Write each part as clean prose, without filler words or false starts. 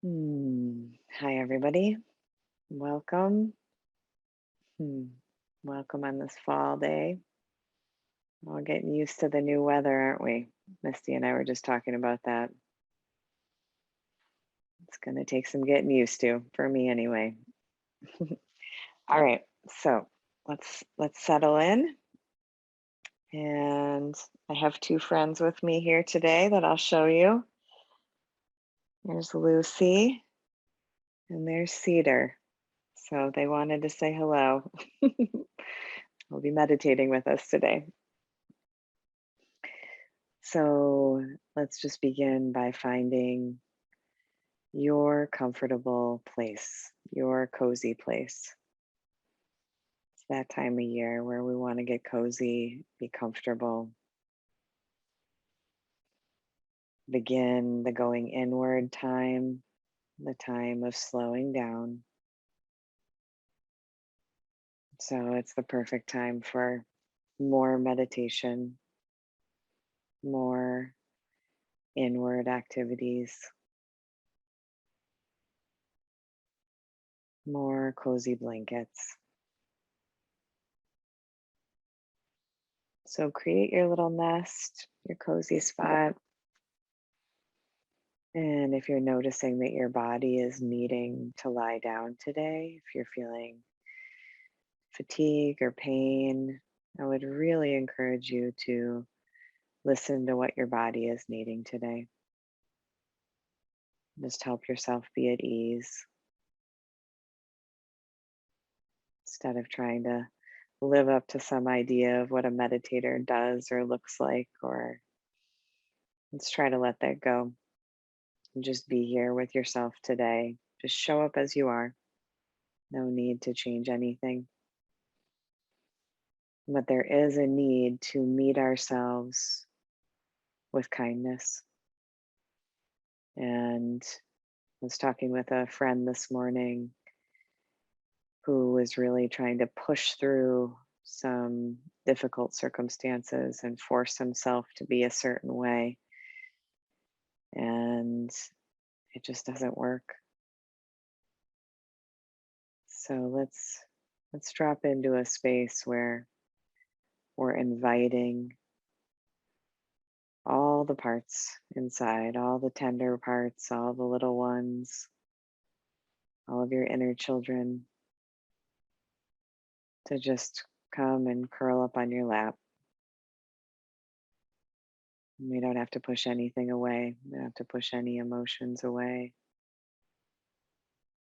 Hi, everybody. Welcome. Hmm. Welcome on this fall day. All getting used to the new weather, aren't we? Misty and I were just talking about that. It's going to take some getting used to, for me anyway. All right, so let's settle in. And I have two friends with me here today that I'll show you. There's Lucy and there's Cedar. So they wanted to say hello. They'll be meditating with us today. So let's just begin by finding your comfortable place, your cozy place. It's that time of year where we want to get cozy, be comfortable, begin the going inward time, the time of slowing down. So it's the perfect time for more meditation, more inward activities, more cozy blankets. So create your little nest, your cozy spot. And if you're noticing that your body is needing to lie down today, if you're feeling fatigue or pain, I would really encourage you to listen to what your body is needing today. Just help yourself be at ease instead of trying to live up to some idea of what a meditator does or looks like, or let's try to let that go and just be here with yourself today. Just show up as you are. No need to change anything. But there is a need to meet ourselves with kindness. And I was talking with a friend this morning who was really trying to push through some difficult circumstances and force himself to be a certain way. And it just doesn't work. So let's drop into a space where we're inviting all the parts inside, all the tender parts, all the little ones, all of your inner children to just come and curl up on your lap. We don't have to push anything away. We don't have to push any emotions away.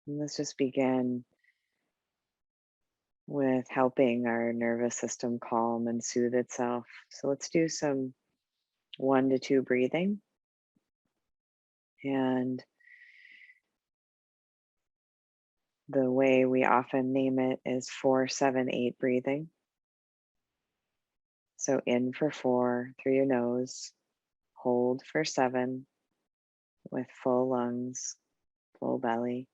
And let's just begin with helping our nervous system calm and soothe itself. So let's do some 1 to 2 breathing. And the way we often name it is 4-7-8 breathing. So in for 4 through your nose, hold for 7 with full lungs, full belly,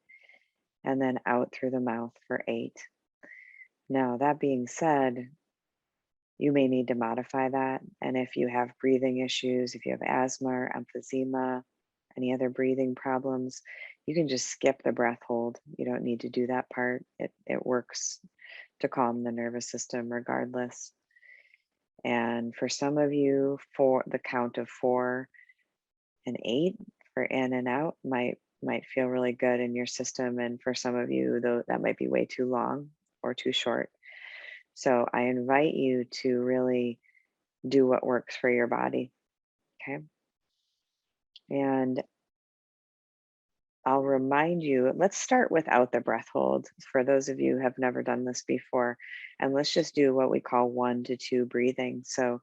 and then out through the mouth for 8. Now, that being said, you may need to modify that. And if you have breathing issues, if you have asthma or emphysema, any other breathing problems, you can just skip the breath hold. You don't need to do that part. It works to calm the nervous system regardless. And for some of you, for the count of 4 and 8 for in and out might feel really good in your system. And for some of you, though, that might be way too long or too short. So I invite you to really do what works for your body. Okay. And I'll remind you, let's start without the breath hold for those of you who have never done this before. And let's just do what we call 1 to 2 breathing. So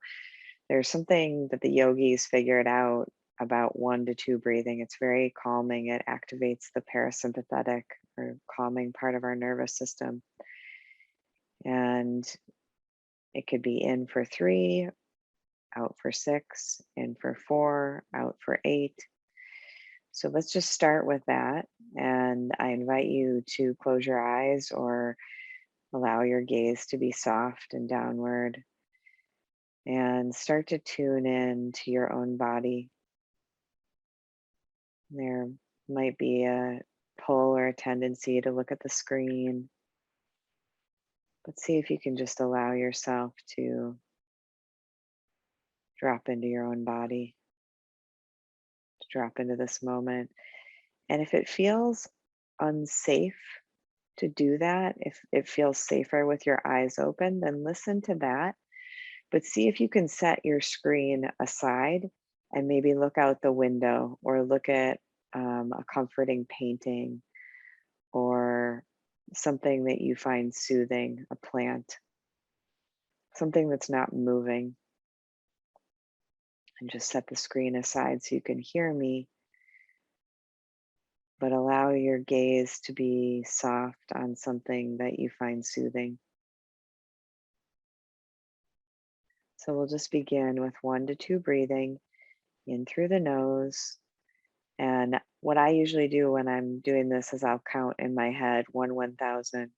there's something that the yogis figured out about 1 to 2 breathing. It's very calming. It activates the parasympathetic or calming part of our nervous system. And it could be in for 3, out for 6, in for 4, out for 8. So let's just start with that. And I invite you to close your eyes or allow your gaze to be soft and downward and start to tune in to your own body. There Might be a pull or a tendency to look at the screen, but see if you can just allow yourself to drop into your own body, to drop into this moment. And if it feels unsafe to do that, if it feels safer with your eyes open, then listen to that. But see if you can set your screen aside and maybe look out the window or look at a comforting painting or something that you find soothing, a plant, something that's not moving, and just set the screen aside so you can hear me, but allow your gaze to be soft on something that you find soothing. So we'll just begin with 1 to 2 breathing in through the nose. And what I usually do when I'm doing this is I'll count in my head 1, 1,000,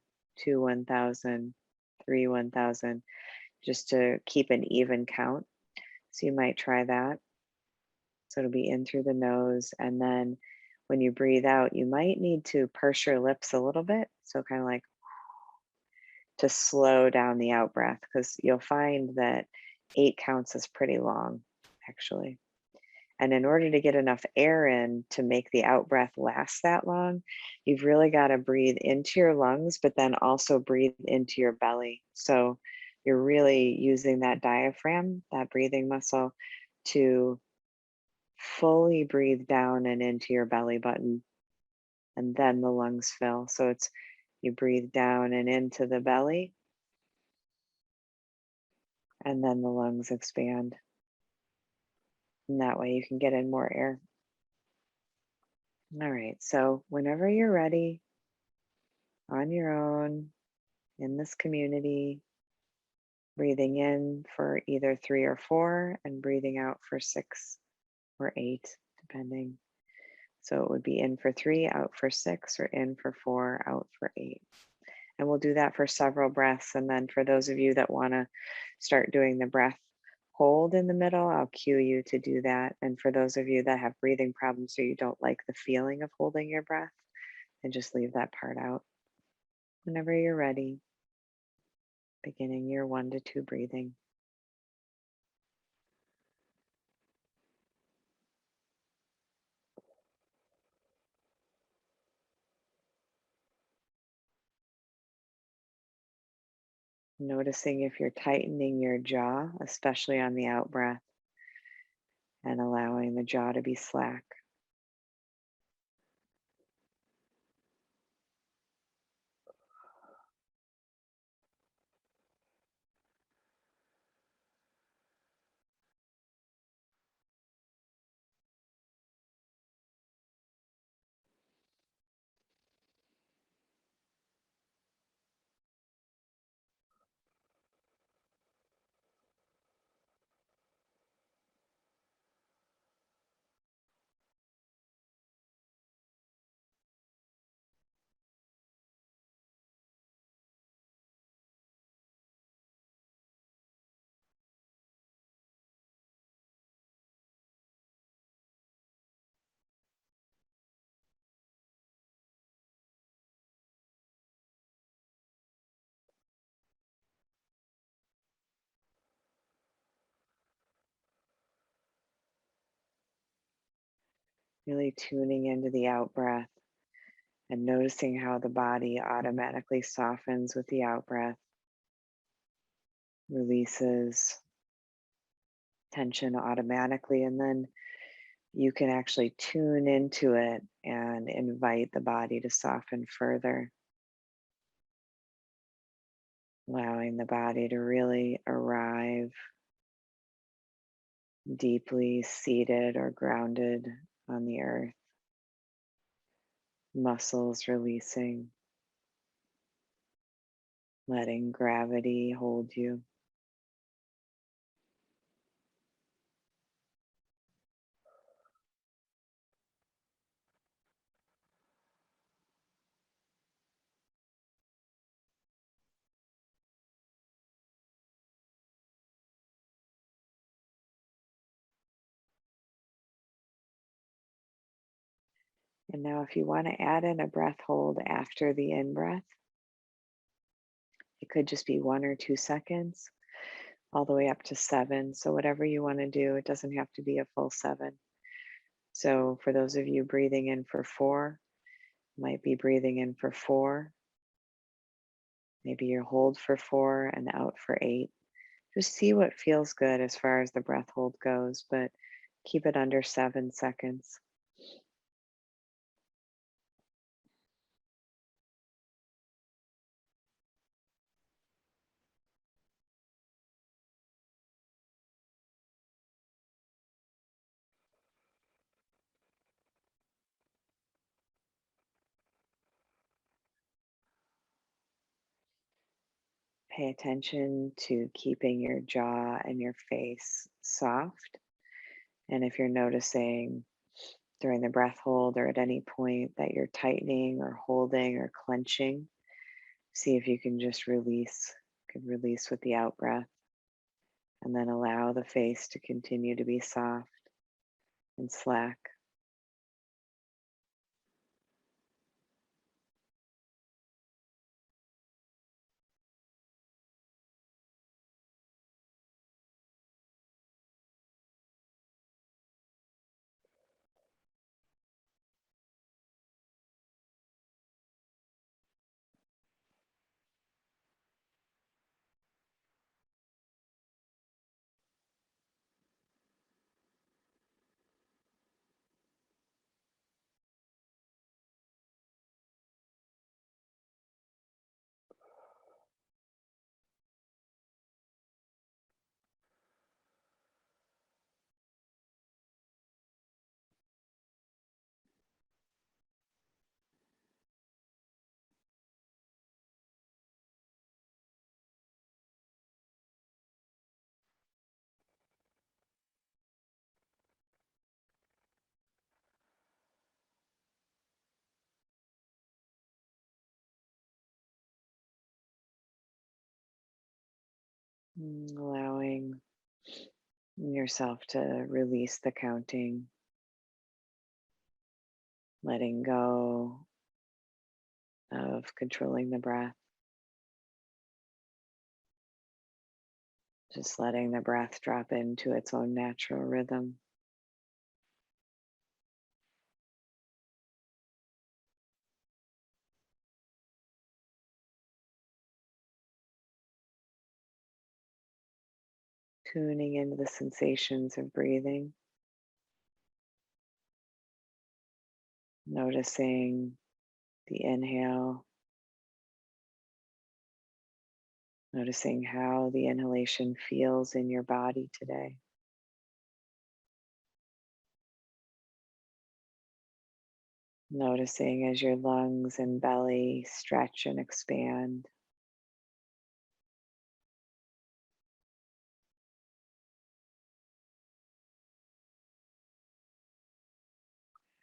2, 1,000, 3, 1,000, just to keep an even count. So you might try that. So it'll be in through the nose. And then when you breathe out, you might need to purse your lips a little bit. So kind of like to slow down the out breath, because you'll find that 8 counts is pretty long, actually. And in order to get enough air in to make the out breath last that long, you've really got to breathe into your lungs, but then also breathe into your belly. So you're really using that diaphragm, that breathing muscle, to fully breathe down and into your belly button, and then the lungs fill. So it's you breathe down and into the belly, and then the lungs expand. And that way you can get in more air. All right. So whenever you're ready, on your own, in this community, breathing in for either 3 or 4 and breathing out for 6 or 8, depending. So it would be in for 3, out for 6, or in for 4, out for 8. And we'll do that for several breaths. And then for those of you that want to start doing the breath hold in the middle, I'll cue you to do that. And for those of you that have breathing problems or you don't like the feeling of holding your breath, then just leave that part out. Whenever you're ready, beginning your 1 to 2 breathing. Noticing if you're tightening your jaw, especially on the out breath, and allowing the jaw to be slack. Really tuning into the out breath and noticing how the body automatically softens with the out breath, releases tension automatically, and then you can actually tune into it and invite the body to soften further, allowing the body to really arrive deeply seated or grounded on the earth, muscles releasing, letting gravity hold you. And now, if you want to add in a breath hold after the in breath, it could just be 1 or 2 seconds, all the way up to 7. So, whatever you want to do, it doesn't have to be a full 7. So, for those of you breathing in for 4, might be breathing in for 4. Maybe you hold for 4 and out for 8. Just see what feels good as far as the breath hold goes, but keep it under 7 seconds. Pay attention to keeping your jaw and your face soft. And if you're noticing during the breath hold or at any point that you're tightening or holding or clenching, see if you can just release. You can release with the out breath and then allow the face to continue to be soft and slack. Allowing yourself to release the counting, letting go of controlling the breath, just letting the breath drop into its own natural rhythm. Tuning into the sensations of breathing, noticing the inhale, noticing how the inhalation feels in your body today. Noticing as your lungs and belly stretch and expand.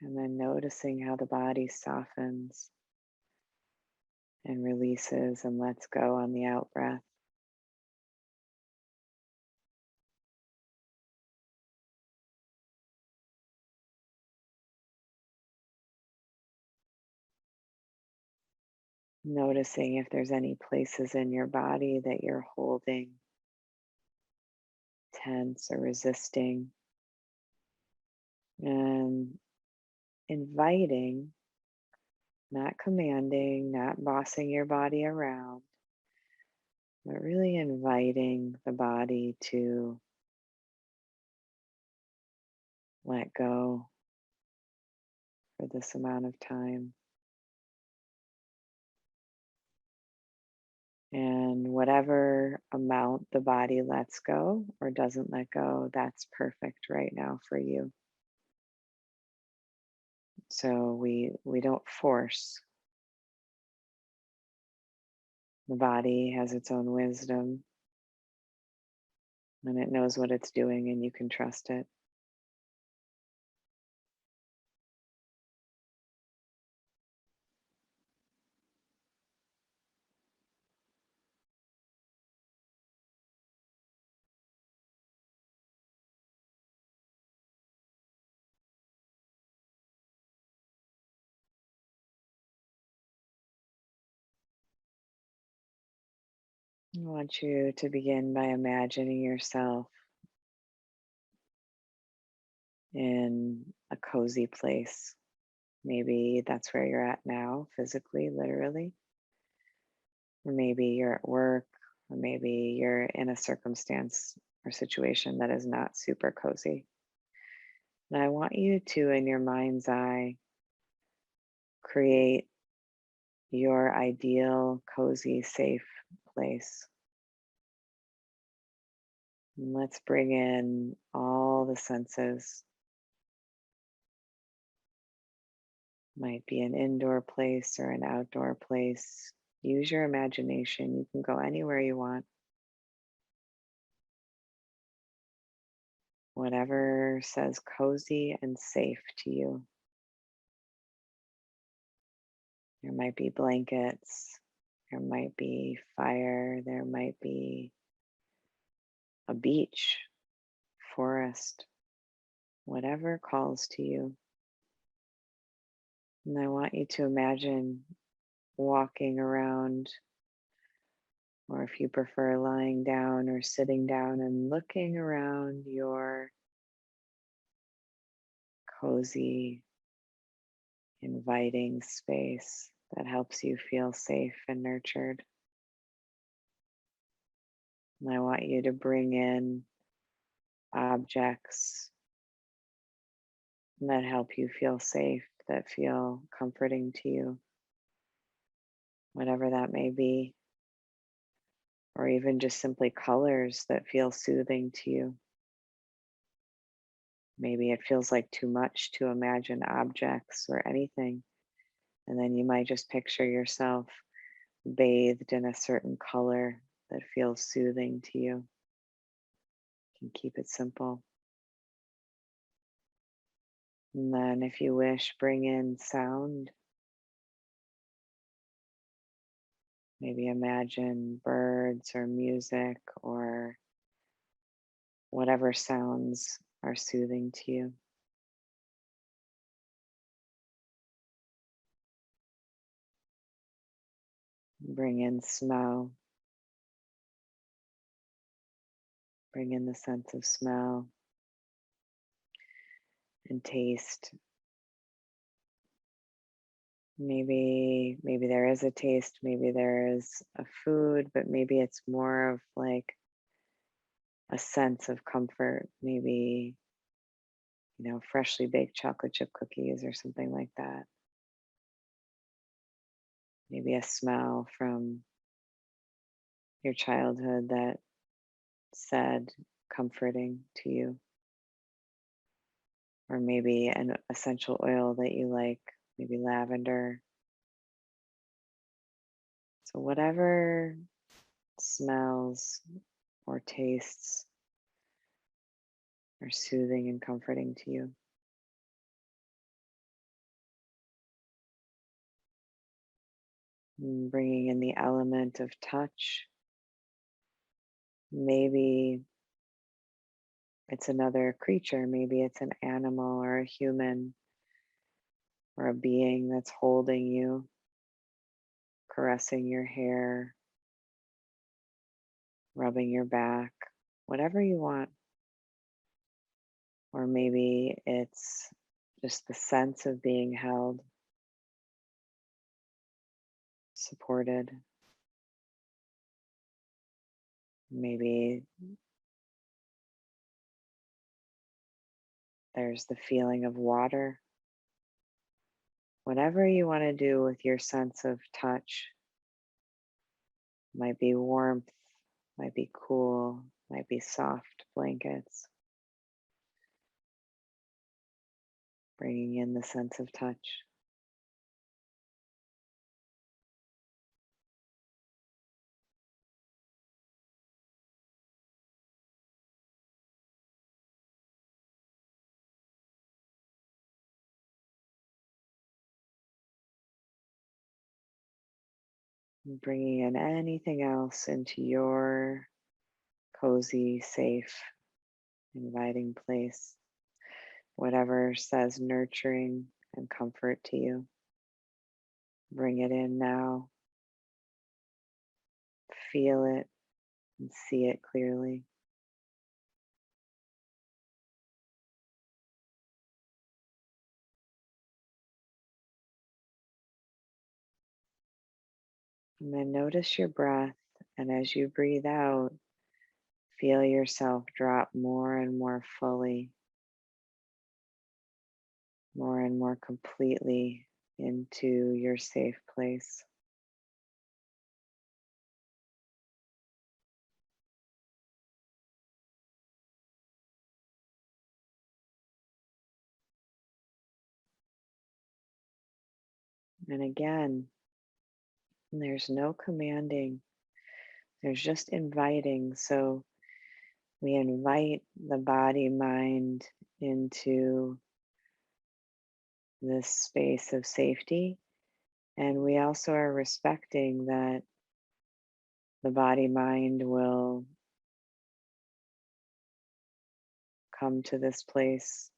And then noticing how the body softens and releases and lets go on the out breath. Noticing if there's any places in your body that you're holding tense or resisting, and inviting, not commanding, not bossing your body around, but really inviting the body to let go for this amount of time. And whatever amount the body lets go or doesn't let go, that's perfect right now for you. So we don't force. The body has its own wisdom and it knows what it's doing, and you can trust it. I want you to begin by imagining yourself in a cozy place. Maybe that's where you're at now, physically, literally. Or maybe you're at work, or maybe you're in a circumstance or situation that is not super cozy. And I want you to, in your mind's eye, create your ideal, cozy, safe place. And let's bring in all the senses. Might be an indoor place or an outdoor place. Use your imagination. You can go anywhere you want. Whatever says cozy and safe to you. There might be blankets, there might be fire, there might be a beach, forest, whatever calls to you. And I want you to imagine walking around, or if you prefer, lying down or sitting down and looking around your cozy, inviting space that helps you feel safe and nurtured. And I want you to bring in objects that help you feel safe, that feel comforting to you, whatever that may be, or even just simply colors that feel soothing to you. Maybe it feels like too much to imagine objects or anything, and then you might just picture yourself bathed in a certain color that feels soothing to you. You can keep it simple. And then, if you wish, bring in sound. Maybe imagine birds or music or whatever sounds are soothing to you. Bring in smell, bring in the sense of smell and taste. Maybe there is a taste, maybe there is a food, but maybe it's more of like a sense of comfort. Maybe, freshly baked chocolate chip cookies or something like that. Maybe a smell from your childhood that said comforting to you, or maybe an essential oil that you like, maybe lavender. So, whatever smells or tastes are soothing and comforting to you. And bringing in the element of touch. Maybe it's another creature, maybe it's an animal or a human or a being that's holding you, caressing your hair, rubbing your back, whatever you want. Or maybe it's just the sense of being held, supported. Maybe there's the feeling of water. Whatever you want to do with your sense of touch, might be warmth, might be cool, might be soft blankets, bringing in the sense of touch. And bringing in anything else into your cozy, safe, inviting place, whatever says nurturing and comfort to you. Bring it in now. Feel it. and see it clearly. And then notice your breath. And as you breathe out, feel yourself drop more and more fully, more and more completely into your safe place. And again, there's no commanding, there's just inviting. So we invite the body mind into this space of safety. And we also are respecting that the body mind will come to this place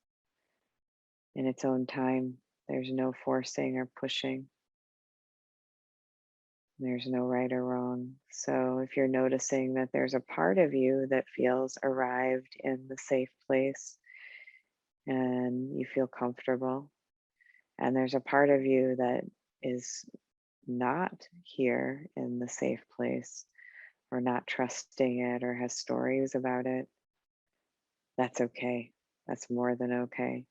in its own time. There's no forcing or pushing. There's no right or wrong. So if you're noticing that there's a part of you that feels arrived in the safe place and you feel comfortable, and there's a part of you that is not here in the safe place or not trusting it or has stories about it, that's okay. That's more than okay.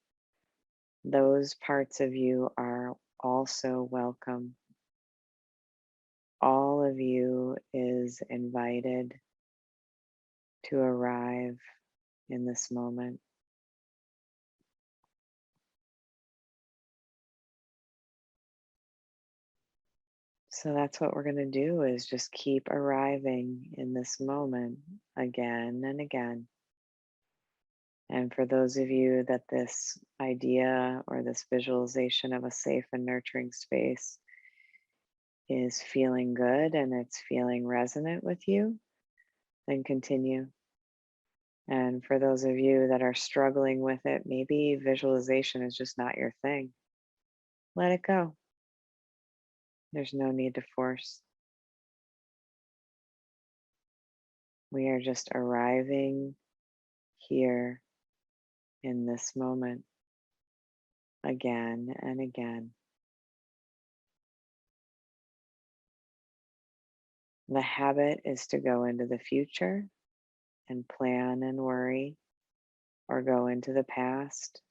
Those parts of you are also welcome. All of you is invited to arrive in this moment. So that's what we're going to do is just keep arriving in this moment again and again. And for those of you that this idea or this visualization of a safe and nurturing space is feeling good and it's feeling resonant with you, then continue. And for those of you that are struggling with it, maybe visualization is just not your thing. Let it go. There's no need to force. We are just arriving here in this moment again and again. The habit is to go into the future and plan and worry, or go into the past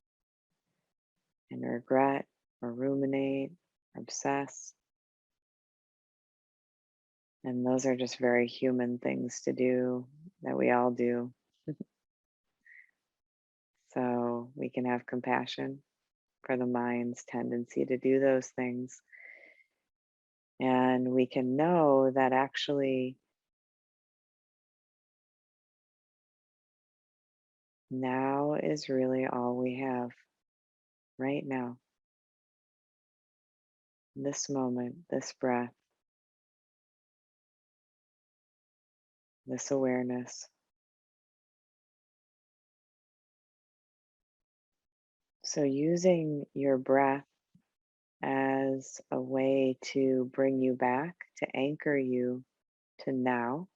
and regret or ruminate, or obsess. And those are just very human things to do that we all do. So we can have compassion for the mind's tendency to do those things. And we can know that actually now is really all we have right now, this moment, this breath, this awareness. So, using your breath as a way to bring you back, to anchor you to now.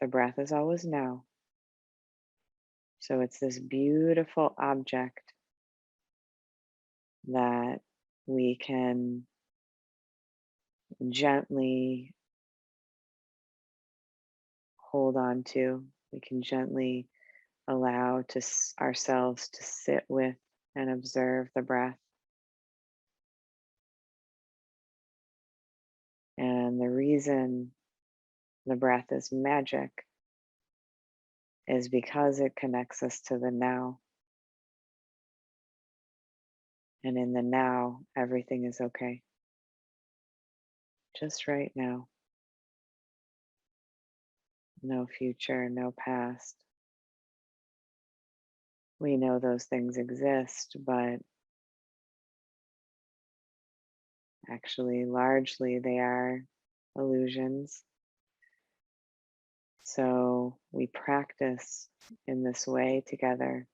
The breath is always now. So, it's this beautiful object that we can gently hold on to. We can gently allow ourselves to sit with and observe the breath. And the reason the breath is magic is because it connects us to the now. And in the now, everything is okay. Just right now. No future, no past. We know those things exist, but actually, largely, they are illusions. So we practice in this way together,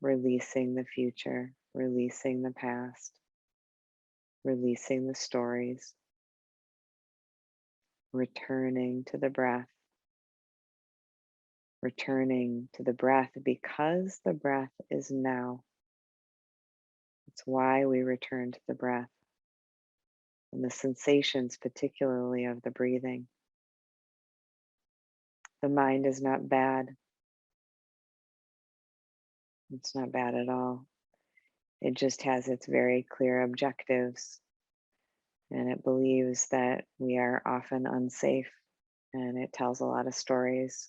releasing the future, releasing the past, releasing the stories, returning to the breath, returning to the breath because the breath is now. It's why we return to the breath and the sensations, particularly of the breathing. The mind is not bad. It's not bad at all. It just has its very clear objectives, and it believes that we are often unsafe, and it tells a lot of stories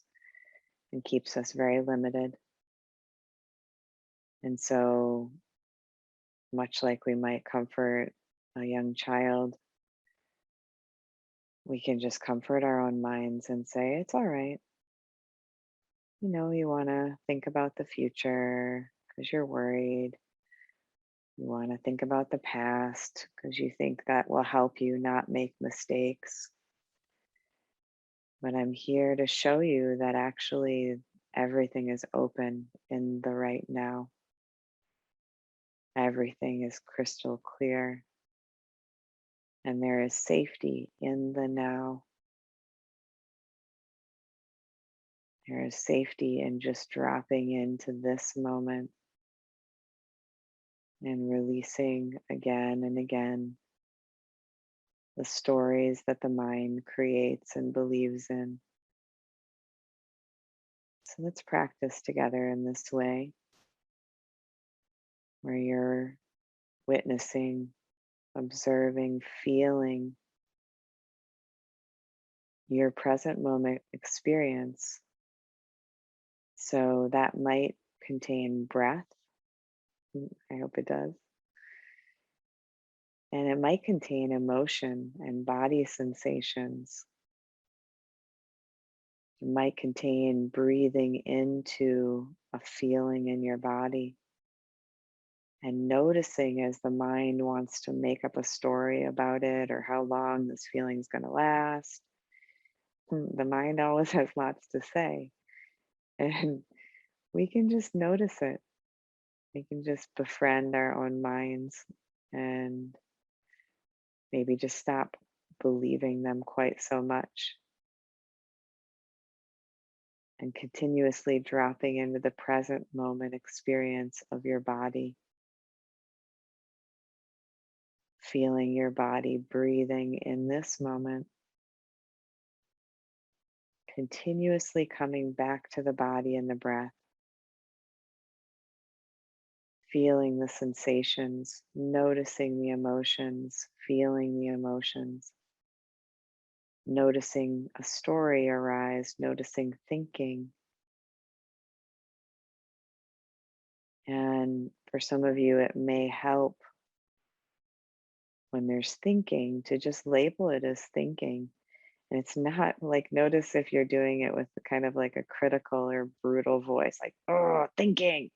and keeps us very limited. And so, much like we might comfort a young child, we can just comfort our own minds and say, it's all right. You want to think about the future because you're worried. You want to think about the past because you think that will help you not make mistakes. But I'm here to show you that actually everything is open in the right now. Everything is crystal clear, and there is safety in the now. There is safety in just dropping into this moment and releasing again and again the stories that the mind creates and believes in. So let's practice together in this way, where you're witnessing, observing, feeling your present moment experience. So that might contain breath. I hope it does. And it might contain emotion and body sensations. It might contain breathing into a feeling in your body and noticing as the mind wants to make up a story about it or how long this feeling is going to last. The mind always has lots to say, and we can just notice it. We can just befriend our own minds and maybe just stop believing them quite so much and continuously dropping into the present moment experience of your body, feeling your body breathing in this moment, continuously coming back to the body and the breath, feeling the sensations, noticing the emotions, feeling the emotions, noticing a story arise, noticing thinking. And for some of you, it may help when there's thinking to just label it as thinking. And it's not like, notice if you're doing it with kind of like a critical or brutal voice, like, oh, thinking.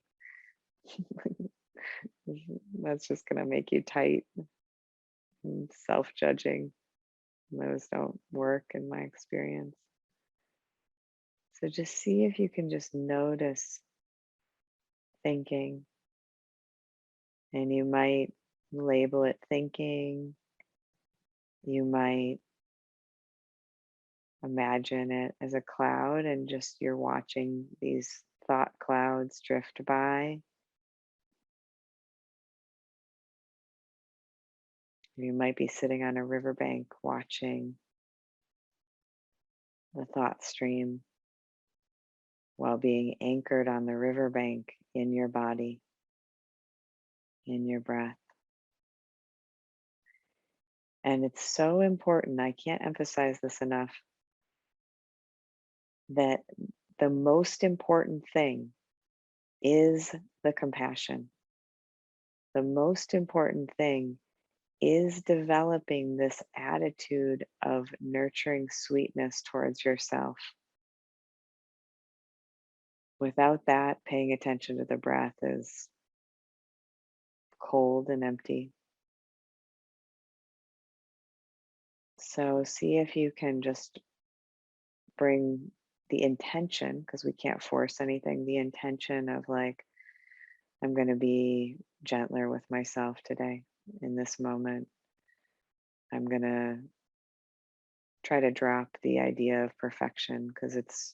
That's just going to make you tight and self judging. Those don't work in my experience. So just see if you can just notice thinking, and you might label it thinking. You might imagine it as a cloud and just you're watching these thought clouds drift by. You might be sitting on a riverbank watching the thought stream while being anchored on the riverbank in your body, in your breath. And it's so important, I can't emphasize this enough, that the most important thing is the compassion. The most important thing is developing this attitude of nurturing sweetness towards yourself. Without that, paying attention to the breath is cold and empty. So see if you can just bring the intention, because we can't force anything, the intention of like, I'm going to be gentler with myself today in this moment. I'm going to try to drop the idea of perfection because it's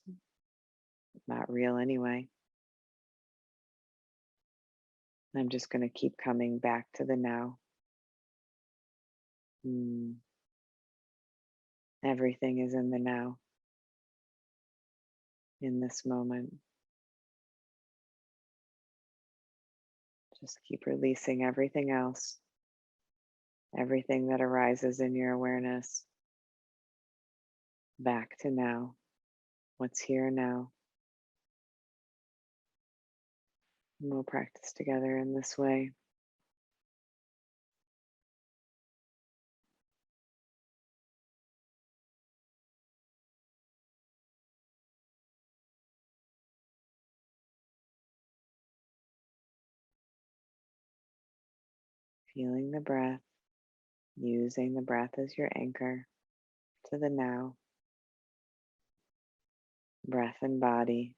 not real anyway. I'm just going to keep coming back to the now. Mm, everything is in the now, in this moment. Just keep releasing everything else, everything that arises in your awareness, back to now. What's here now? And we'll practice together in this way. Feeling the breath, using the breath as your anchor to the now. Breath and body.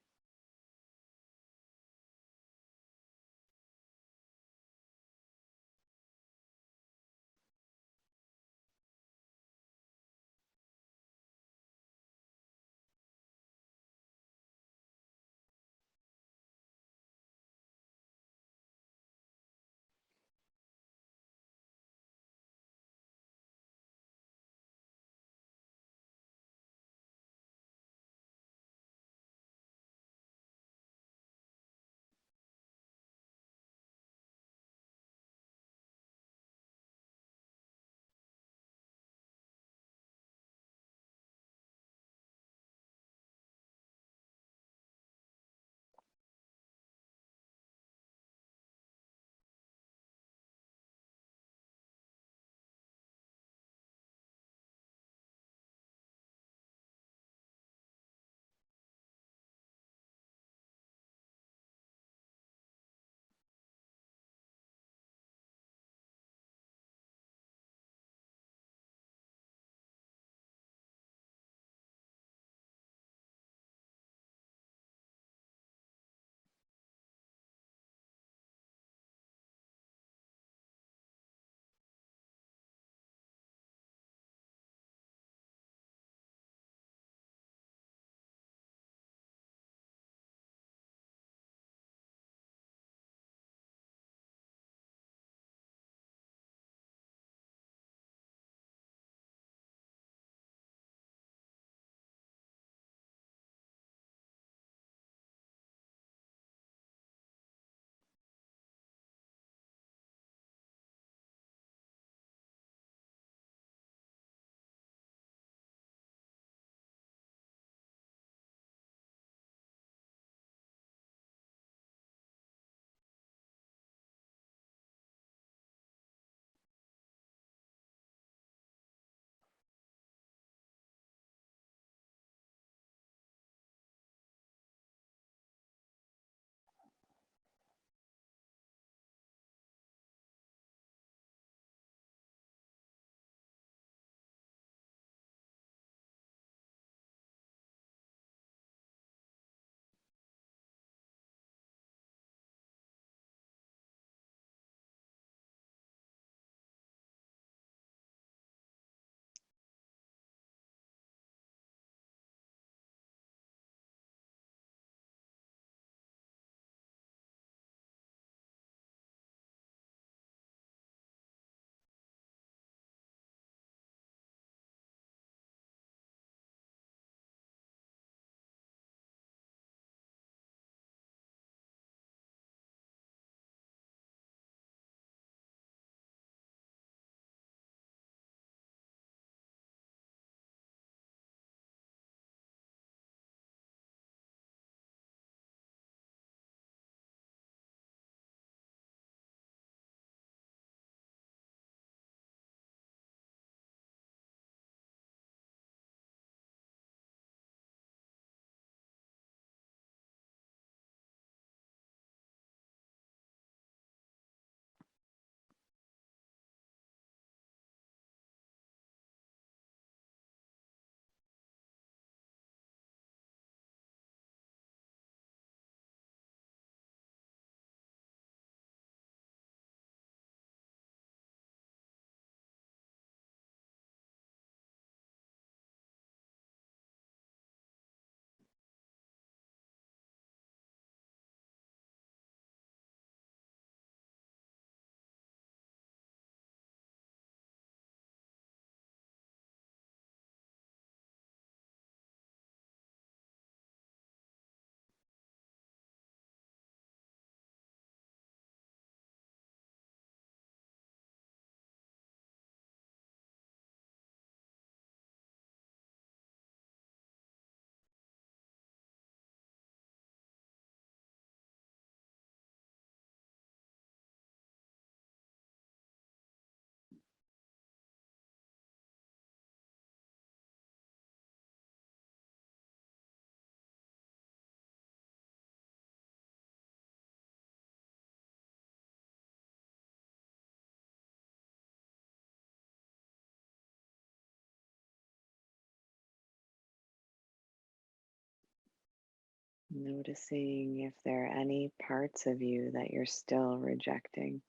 Noticing if there are any parts of you that you're still rejecting,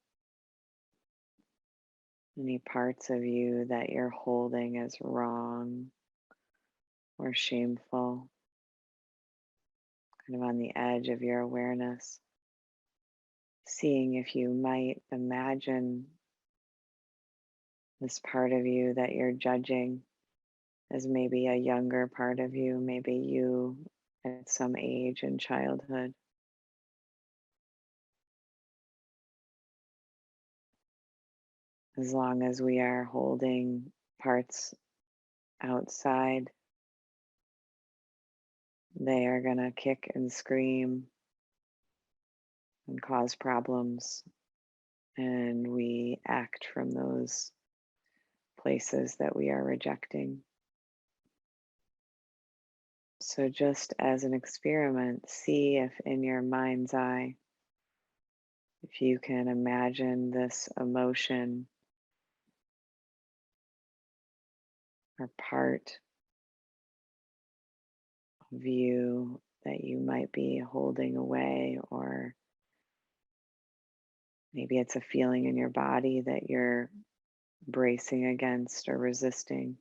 any parts of you that you're holding as wrong or shameful, kind of on the edge of your awareness. Seeing if you might imagine this part of you that you're judging as maybe a younger part of you, maybe you at some age in childhood. As long as we are holding parts outside, they are going to kick and scream and cause problems. And we act from those places that we are rejecting. So, just as an experiment, see if in your mind's eye, if you can imagine this emotion or part of you that you might be holding away, or maybe it's a feeling in your body that you're bracing against or resisting.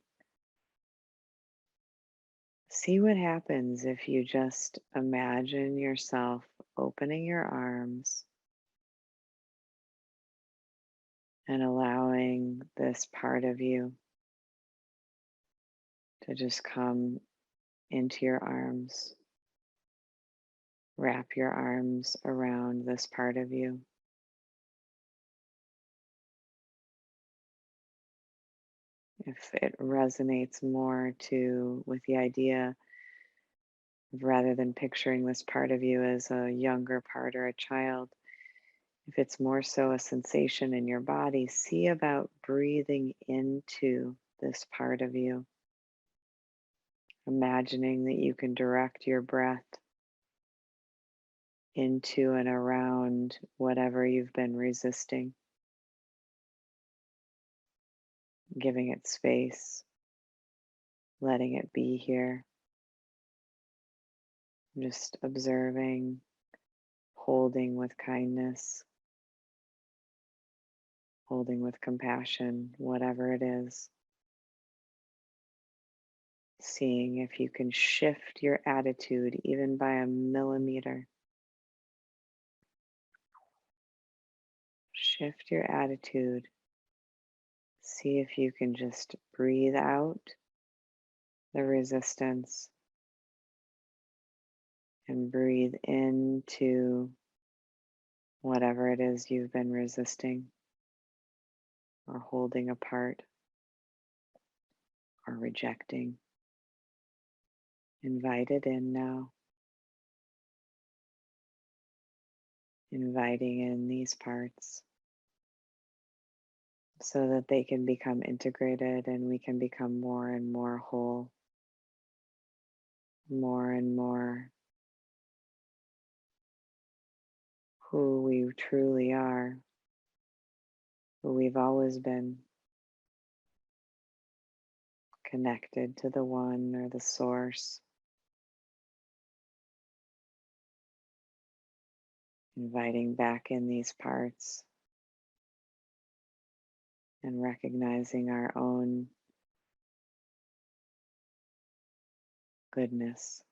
See what happens if you just imagine yourself opening your arms and allowing this part of you to just come into your arms. Wrap your arms around this part of you. If it resonates more with the idea of, rather than picturing this part of you as a younger part or a child, if it's more so a sensation in your body, see about breathing into this part of you, imagining that you can direct your breath into and around whatever you've been resisting, giving it space, letting it be here, just observing, holding with kindness, holding with compassion, whatever it is. Seeing if you can shift your attitude even by a millimeter. Shift your attitude. See if you can just breathe out the resistance and breathe into whatever it is you've been resisting or holding apart or rejecting. Invite it in now. Inviting in these parts so that they can become integrated and we can become more and more whole, more and more who we truly are, who we've always been, connected to the one or the source. Inviting back in these parts and recognizing our own goodness,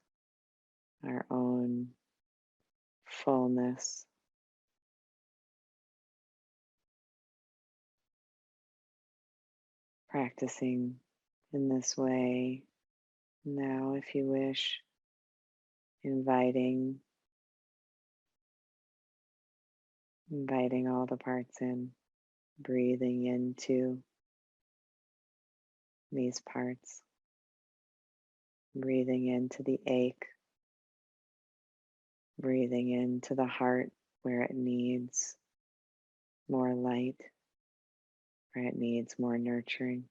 our own fullness. Practicing in this way now, if you wish, inviting all the parts in, breathing into these parts, breathing into the ache, breathing into the heart where it needs more light, where it needs more nurturing.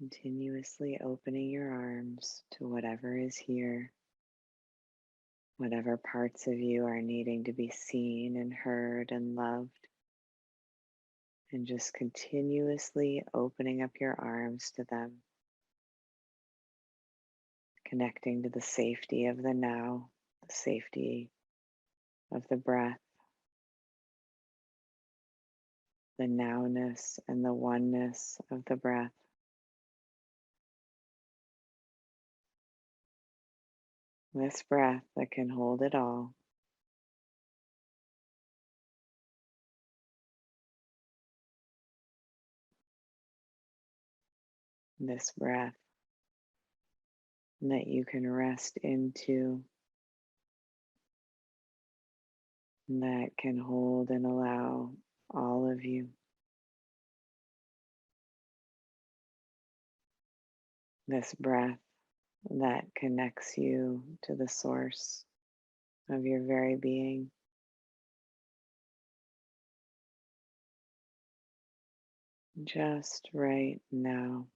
Continuously opening your arms to whatever is here, whatever parts of you are needing to be seen and heard and loved, and just continuously opening up your arms to them, connecting to the safety of the now, the safety of the breath, the nowness and the oneness of the breath. This breath that can hold it all. This breath that you can rest into, that can hold and allow all of you. This breath that connects you to the source of your very being. Just right now.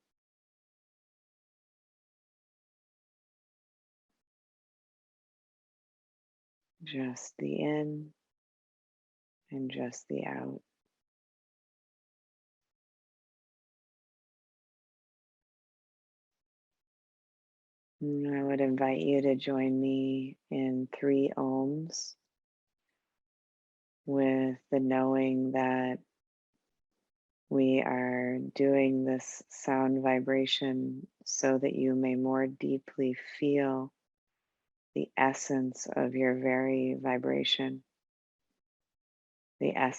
Just the in and just the out. And I would invite you to join me in 3 ohms with the knowing that we are doing this sound vibration so that you may more deeply feel the essence of your very vibration, the essence